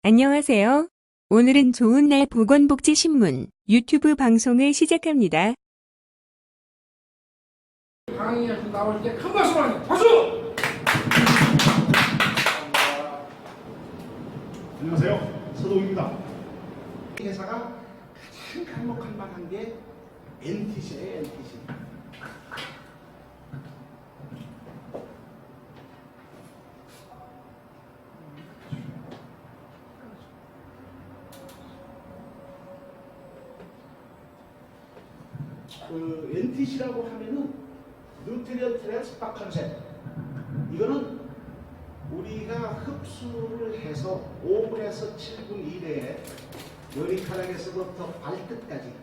안녕하세요. 오늘은 좋은 날 보건복지신문 유튜브 방송을 시작합니다. 강의에서 나올 때 큰 박수 받는 박수! 안녕하세요. 서동입니다. 이 회사가 가장 강력할 만한 게 NTC예요. NTC. 그 NTC라고 하면은 뉴트리언트 스파 컨셉. 이거는 우리가 흡수를 해서 5분에서 7분 이내에 머리카락에서부터 발끝까지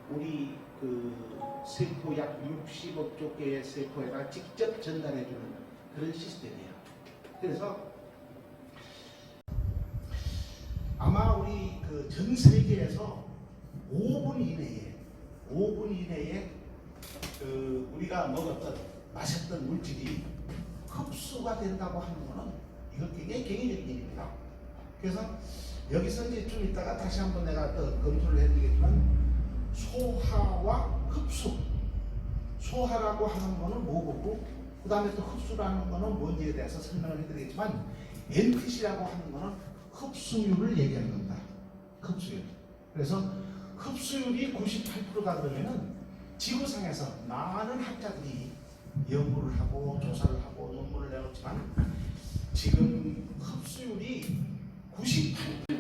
우리 그 세포 약 60억 개의 세포에다 직접 전달해주는 그런 시스템이에요. 그래서 아마 우리 그 전 세계에서 5분 이내에 그 우리가 먹었던 마셨던 물질이 흡수가 된다고 하는 거는 이거 굉장히 개인적인 일입니다. 그래서 여기서 이제 좀 이따가 다시 한번 내가 또 검토를 해드리겠지만 소화와 흡수, 소화라고 하는 거는 뭐고 그 다음에 또 흡수라는 거는 뭔지에 대해서 설명을 해드리겠지만 NTC라고 하는 거는 흡수율을 얘기하는 겁니다. 흡수율. 그래서 흡수율이 98%가 그러면은 지구상에서 많은 학자들이 연구를 하고 조사를 하고 논문을 내놓지만 지금 흡수율이 98%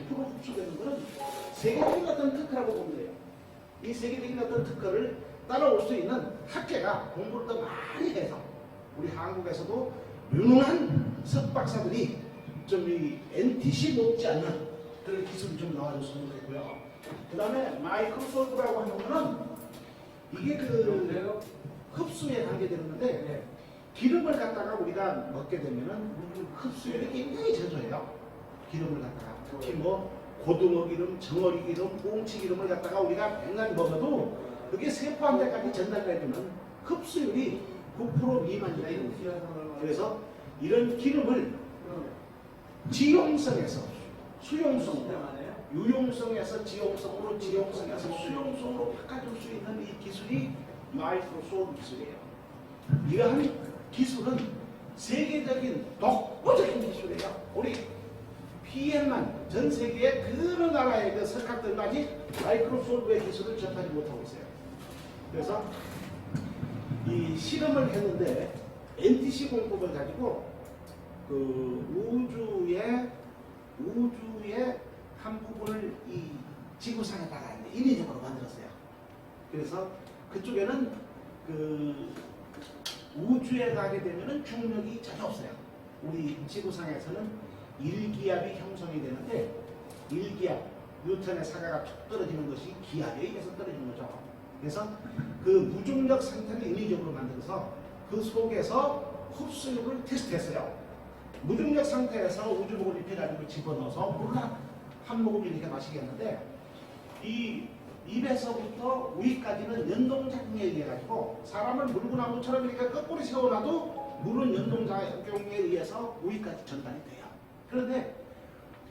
흡수되는 것은 세계적인 어떤 특허라고 보면 돼요. 이 세계적인 어떤 특허를 따라올 수 있는 학계가 공부를 더 많이 해서 우리 한국에서도 유능한 석박사들이 좀 이 NTC 못지않는 그런 기술이 좀 나와줬으면 좋겠고요. 그 다음에 마이크로솔브라고 하는 거는 이게 그 흡수에 관계되는 건데 기름을 갖다가 우리가 먹게 되면은 흡수율이 굉장히 저조해요. 기름을 갖다가 특히 뭐 고등어 기름, 정어리 기름, 꽁치 기름을 갖다가 우리가 맨날 먹어도 그게 세포한테까지 전달되면 흡수율이 9% 미만이다 이런 거예요. 그래서 이런 기름을 지용성에서 수용성으로 유용성에서 지용성으로 지용성에서 수용성으로 바꿔줄 수 있는 이 기술이 마이크로솔브 기술이에요. 이러한 기술은 세계적인 독보적인 기술이에요. 우리 PM만 전 세계의 그 나라의 그 석학들까지 마이크로솔브의 기술을 접하지 못하고 있어요. 그래서 이 실험을 했는데 NTC 공법을 가지고 그 우주의 한 부분을 이 지구상에다가 인위적으로 만들었어요. 그래서 그쪽에는 그 우주에 가게 되면은 중력이 전혀 없어요. 우리 지구상에서는 일기압이 형성이 되는데 일기압, 뉴턴의 사가가 툭 떨어지는 것이 기압에 의해서 떨어지는 거죠. 그래서 그 무중력 상태를 인위적으로 만들어서 그 속에서 흡수율을 테스트했어요. 무중력 상태에서 우주복을 입혀가지고 집어넣어서 물을 한 모금 이렇게 마시겠는데 이 입에서부터 위까지는 연동작용에 의해 가지고 사람을 물구나무처럼 이렇게 거꾸로 세워놔도 물은 연동작용에 의해서 위까지 전달이 돼요. 그런데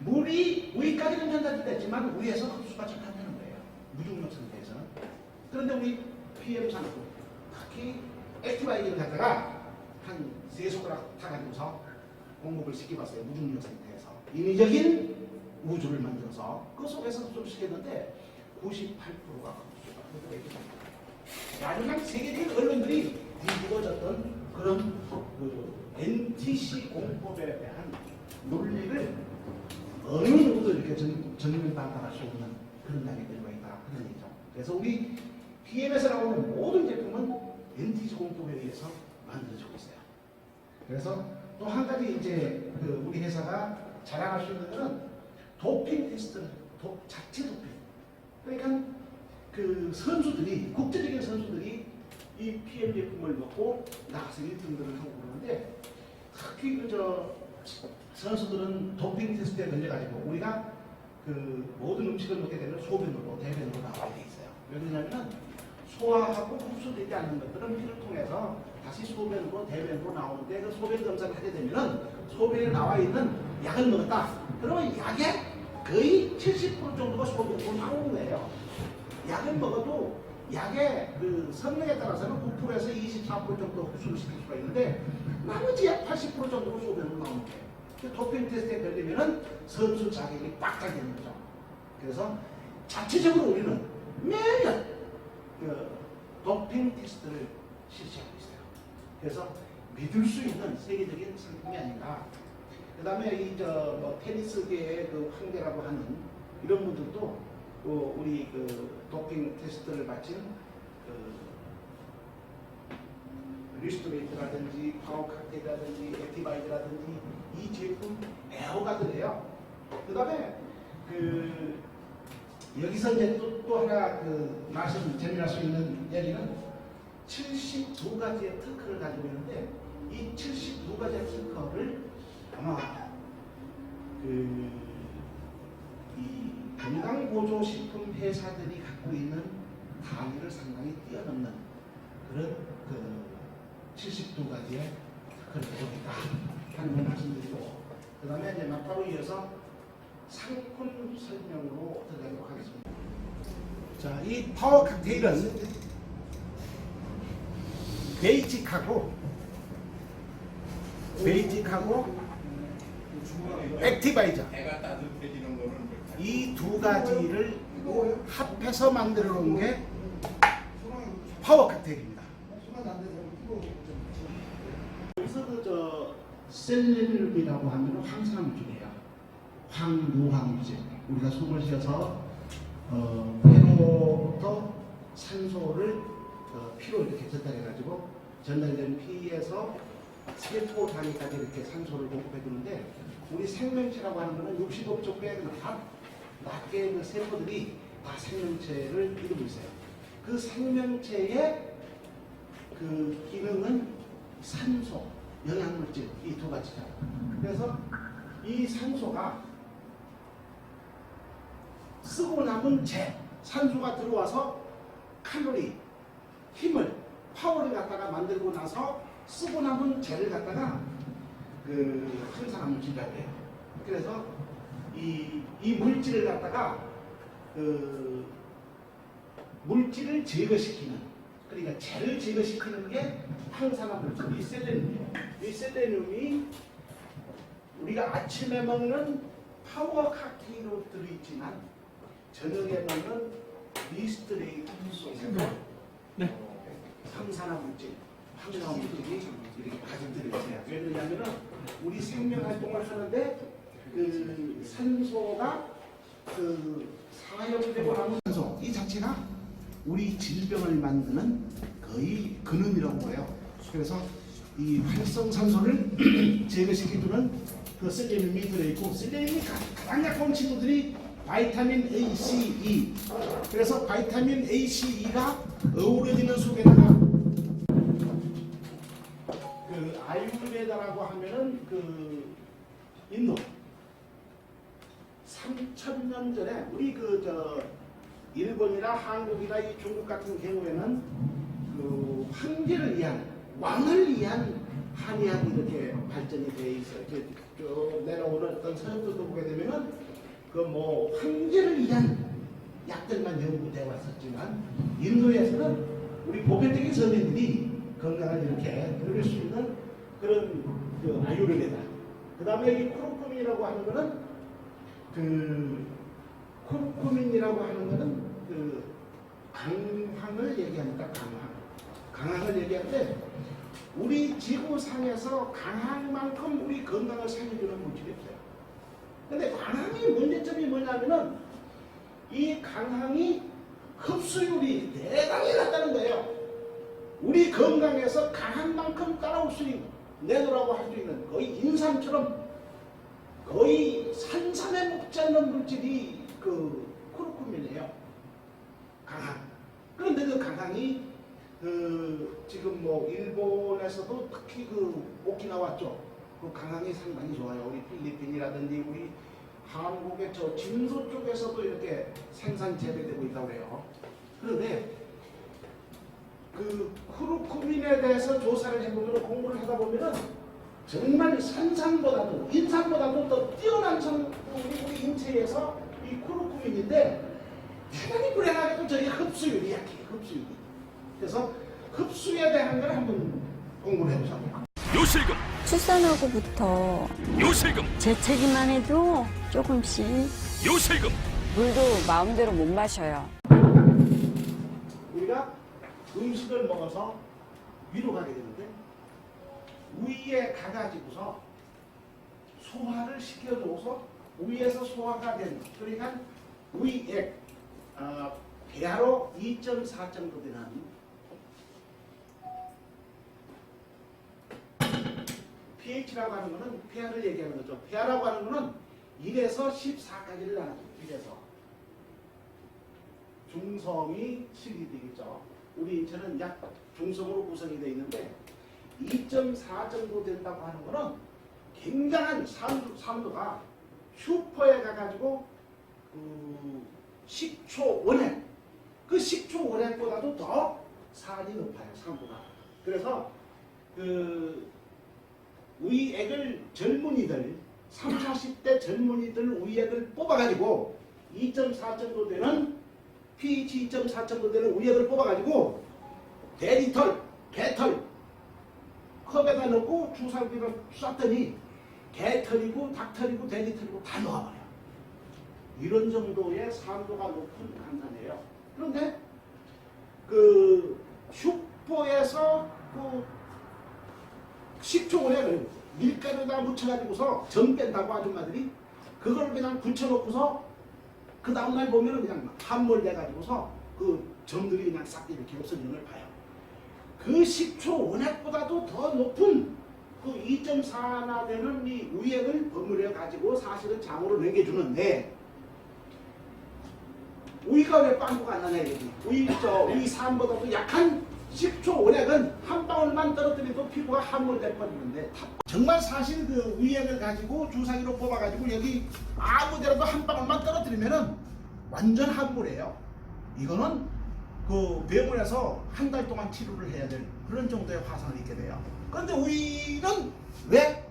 물이 위까지는 전달이 됐지만 위에서 흡수가 잘 안 되는 거예요. 무중력 상태에서는. 그런데 우리 PM 산소, 특히 액티바이기를 갖다가 한 3손가락 타가지고서 공급을 시켜봤어요. 무중력 상태에서. 인위적인 우주를 만들어서 그 속에서 흡수를 시켰는데 98%가 흡수가 되게 마지막 세계적인 언론들이 뒤집어졌던 그런 그 NTC 공법에 대한 논리를 어느 누구도 이렇게 전면반박할 수 없는 그런 날이 되고 있다. 그런 얘기죠. 그래서 우리 PM에서 나오는 모든 제품은 NTC 공법에 의해서 만들어지고 있어요. 그래서 또 한 가지 이제 그 우리 회사가 자랑할 수 있는 것은 도핑 테스트, 자체 도핑. 그러니까 그 선수들이, 국제적인 선수들이 이 PM 제품을 먹고 나가서 1등들을 하고 그러는데 특히 그저 선수들은 도핑 테스트에 걸려가지고 우리가 그 모든 음식을 먹게 되면 소변으로, 대변으로 나와야 돼 있어요. 왜 그러냐면 소화하고 흡수되지 않는 것들은 피를 통해서 다시 소변으로, 대변으로 나오는데 그 소변 검사를 하게 되면은 소변에 나와 있는 약을 먹었다. 그러면 약에 거의 70% 정도가 소득으로 나오는 거예요. 약을 먹어도 약의 그 성능에 따라서는 9%에서 24% 정도 흡수를 시킬 수가 있는데 나머지 약 80% 정도가 소변으로 나오는 거예요. 도핑 테스트에 걸리면은 선수 자격이 빡짝 되는 거죠. 그래서 자체적으로 우리는 매년 그 도핑 테스트를 실시하고 있어요. 그래서 믿을 수 있는 세계적인 상품이 아닌가. 그 다음에 뭐 테니스계의 그 황제라고 하는 이런 분들도 우리 그 도핑 테스트를 마친 리스토레이트라든지 파워 칵테일이라든지 액티바이드라든지 이 제품 애호가들이에요. 그 다음에 여기서 이제 또 하나 재미날 수 있는 얘기는 72가지의 특허를 가지고 있는데 이 72가지의 특허를 아마 이 건강보조식품 회사들이 갖고 있는 단위를 상당히 뛰어넘는 그런 72가지의 특허를 가지고 있다 하는 걸 말씀드리고, 그 다음에 이제 막바로 이어서 상품 설명으로 들어가도록 하겠습니다. 자, 이 파워 칵테일은 베이직하고 액티바이저 이 두 가지를 합해서 만들어 놓은 게 파워 칵테일입니다. 여기서 셀레늄이라고 하면 황산물질이에요. 황유황물질. 우리가 숨을 쉬어서 폐로부터 산소를 피로 이렇게 전달해가지고 전달된 피에서 세포 단위까지 이렇게 산소를 공급해 주는데, 우리 생명체라고 하는 것은 65조 배 낮게 그 세포들이 다 생명체를 이루고 있어요. 그 생명체의 그 기능은 산소, 영양물질 이 두 가지죠. 그래서 이 산소가 쓰고 남은 산소가 들어와서 칼로리, 힘을, 파워를 갖다가 만들고 나서 쓰고 남은 재를 갖다가 생산하는 물질이라고 해요. 그래서 이 물질을 갖다가 물질을 제거시키는, 그러니까 재를 제거시키는 게 항산화 물질, 이 셀레늄이에요. 이 셀레늄이 우리가 아침에 먹는 파워 칵테일로 들어있지만 저녁에 먹는 리스트레이트 속에서 항산화 물질, 항산화 물질이 이렇게 가득 들어있어요. 왜냐하면 우리 생명 활동을 하는데 산소가 사용되고 나면 산소 이 자체가 우리 질병을 만드는 거의 근원이라고 해요. 그래서 이 활성산소를 제거시켜주는 그 셀레늄이 들어있고, 셀레늄이 가장 약한 친구들이 바이타민 A, C, E. 그래서 바이타민 A, C, E가 어우러지는 속에다가 아유르베다라고 하면은 인도 3000년 전에 우리 일본이나 한국이나 이 중국 같은 경우에는 황제를 위한, 왕을 위한 한의학이 이렇게 발전이 되어 있어요. 이렇게 쭉 내려오는 어떤 서적들도 보게 되면은 황제를 위한 약들만 연구되어 왔었지만, 인도에서는 우리 보편적인 서민들이 건강을 이렇게 누릴 수 있는 그런 아유르베다. 그 다음에 이 쿠르쿠민이라고 하는 거는 강황을 얘기합니다. 강황을 얘기하는데 우리 지구상에서 강황만큼 우리 건강을 살려주는 물질이 없어요. 근데 강황의 문제점이 뭐냐면은 이 강황이 흡수율이 대단히 낮다는 거예요. 우리 건강에서 강황만큼 따라올 수 있는, 내놓으라고 할 수 있는 거의 인삼처럼 거의 산삼에 먹지 않는 물질이 쿠르쿠민이에요. 강황. 그런데 그 강황이 지금 일본에서도 특히 오키나와 쪽 강황이 상당히 좋아요. 우리 필리핀이라든지 우리 한국의 진도 쪽에서도 이렇게 생산 재배되고 있다고 해요. 그런데 쿠르쿠민에 대해서 조사를 해보면, 공부를 하다 보면은 정말 산삼보다도 인삼보다도 더 뛰어난 우리 인체에서 이 쿠르쿠민인데 대단히 불행하게도 저희 흡수율이 약해요. 흡수율이. 그래서 흡수에 대한 걸 한번 공부를 해보자고요. 요실금, 출산하고부터 요실금, 재채기만 해도 조금씩 요실금. 물도 마음대로 못 마셔요. 우리가 음식을 먹어서 위로 가게 되는데 위에 가가지고서 소화를 시켜줘서 위에서 소화가 된 그러니까 위액 배아로 2.4 정도 되는 pH라고 하는 거는 pH를 얘기하는 거죠. pH라고 하는 거는 1에서 14까지를 나눠줘요. 1에서 중성이 7이 되겠죠. 우리 인체는 약 중성으로 구성이 되어 있는데 2.4 정도 된다고 하는 거는 굉장한 산도가 슈퍼에 가가지고 식초 원액 그 식초 원액보다도 더 산이 높아요. 산도가. 그래서 위액을 젊은이들 30, 40대 젊은이들 위액을 뽑아가지고 2.4 정도 되는 pH 2.4 정도 되는 위액을 뽑아가지고 대리털, 개털 컵에다 넣고 주사기를 쐈더니 개털이고 닭털이고 대리털이고 다 녹아버려요. 이런 정도의 산도가 높은 강산이에요. 그런데 슈퍼에서 식초원에 밀가루에다 묻혀가지고서 점 뺀다고 아줌마들이 그걸 그냥 굳혀놓고서 그 다음날 보면 그냥 함몰 돼가지고서 그 점들이 그냥 싹 이렇게 없어지는 걸 봐요. 그 식초 원액보다도 더 높은 그 2.4나 되는 이 위액을 버무려 가지고 사실은 장으로 먹여주는데 위가 왜 빵꾸가 안 나냐 이거지. 위 산보다도 약한 식초 원액은 한 방울만 떨어뜨려도 피부가 함몰될 뻔했는데 정말 사실 그 위액을 가지고 주사기로 뽑아가지고 여기 아무데라도 한 방울만 떨어뜨리면은 완전 함몰해요. 이거는 그 병원에서 한 달 동안 치료를 해야 될 그런 정도의 화상을 입게 돼요. 그런데 위는 왜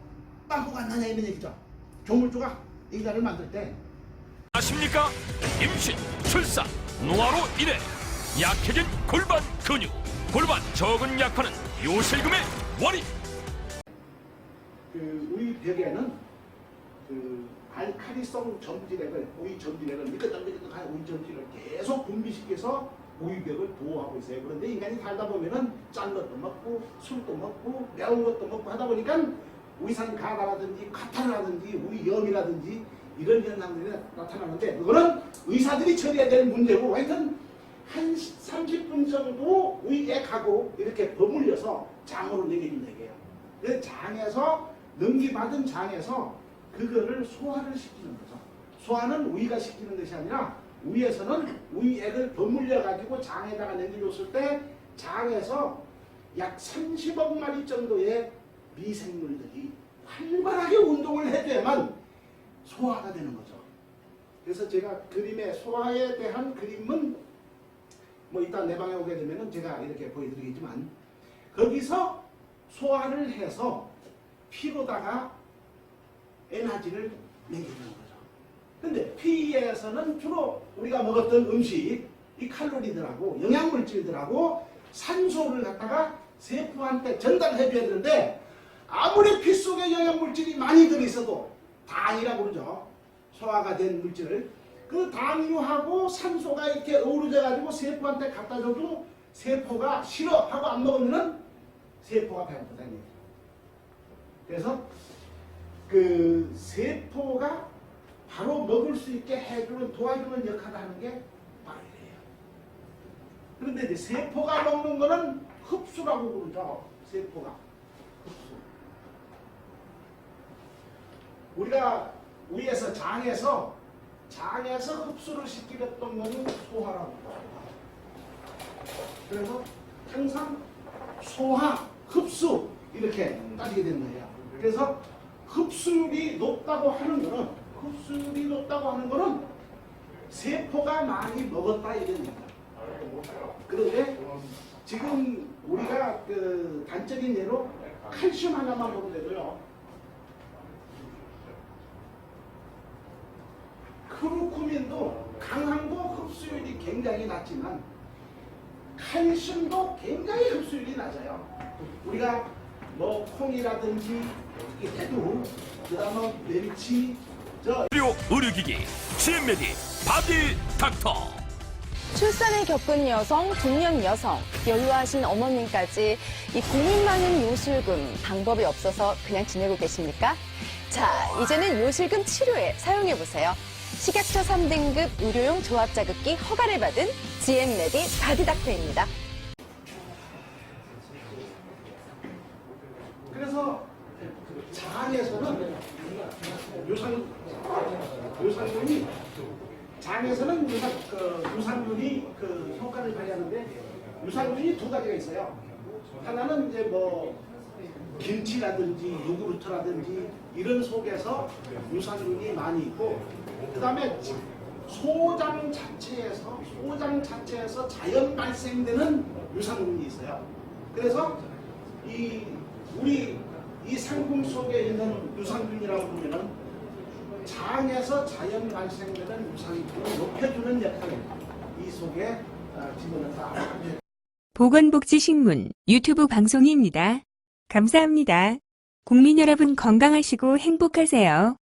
빵꾸가 안 나냐 이런 얘기죠. 조물주가 인간을 만들 때 아십니까? 임신, 출산, 노화로 인해 약해진 골반 근육, 골반 적은 약화는 요실금의 원인. 우리 벽에는 알칼리성 전지력을 우리 전지력을 미끄덩미끄덩한 우리 전지력을 계속 분비시켜서 우유벽을 보호하고 있어요. 그런데 인간이 살다 보면은 짠 것도 먹고 술도 먹고 매운 것도 먹고 하다 보니까 위산 가다라든지 카타르라든지 우리 염이라든지 이런 현상들이 나타나는데 그거는 의사들이 처리해야 될 문제고 하여튼 한 30분 정도 위액하고 이렇게 버물려서 장으로 먹여준다 이게요. 그래서 장에서 넘기받은 장에서 그거를 소화를 시키는 거죠. 소화는 위가 시키는 것이 아니라 위에서는 위액을 버물려 가지고 장에다가 넘겨줬을 때 장에서 약 30억 마리 정도의 미생물들이 활발하게 운동을 해줘야만 소화가 되는 거죠. 그래서 제가 그림의 소화에 대한 그림은 뭐 이따 내 방에 오게 되면은 제가 이렇게 보여드리겠지만 거기서 소화를 해서 피로다가 에너지를 내주는 거죠. 근데 피에서는 주로 우리가 먹었던 음식, 이 칼로리들하고 영양물질들하고 산소를 갖다가 세포한테 전달해 줘야 되는데 아무리 피 속에 영양물질이 많이 들어있어도 당이라고 그러죠. 소화가 된 물질을 그 당류하고 산소가 이렇게 어우러져 가지고 세포한테 갖다 줘도 세포가 싫어하고 안 먹으면은 세포가 배고프다는 얘기죠. 그래서 그 세포가 바로 먹을 수 있게 해주는 도와주는 역할을 하는 게 바로 이래요. 그런데 이제 세포가 먹는 거는 흡수라고 그러죠. 세포가 흡수. 우리가 위에서 장에서 흡수를 시키렸던 거는 소화라고 합니다. 그래서 항상 소화, 흡수 이렇게 따지게 되는 거예요. 그래서 흡수율이 높다고 하는 거는 세포가 많이 먹었다 이런 얘기입니다. 그런데 지금 우리가 그 단적인 예로 칼슘 하나만 보면 되고요. 크루쿠민도 강한 거 흡수율이 굉장히 낮지만 칼슘도 굉장히 흡수율이 낮아요. 우리가 뭐 콩이라든지 대두, 그다음에 멸치, 의료 의료기기 GM메디 바디 닥터. 출산을 겪은 여성, 중년 여성, 연로하신 어머님까지 이 고민 많은 요실금 방법이 없어서 그냥 지내고 계십니까? 자, 이제는 요실금 치료에 사용해보세요. 식약처 3등급 의료용 조합 자극기 허가를 받은 GM메디 바디닥터입니다. 그래서 장에서는 유산균이 장에서는 유산균이 그 효과를 발휘하는데 유산균이 두 가지가 있어요. 하나는 이제 뭐 김치라든지 요구르트라든지 이런 속에서 유산균이 많이 있고, 그 다음에 소장 자체에서 자연 발생되는 유산균이 있어요. 그래서 우리 이 상품 속에 있는 유산균이라고 보면은 장에서 자연 발생되는 유산균을 높여주는 역할을 이 속에 집어넣었다. 보건복지신문 유튜브 방송입니다. 감사합니다. 국민 여러분 건강하시고 행복하세요.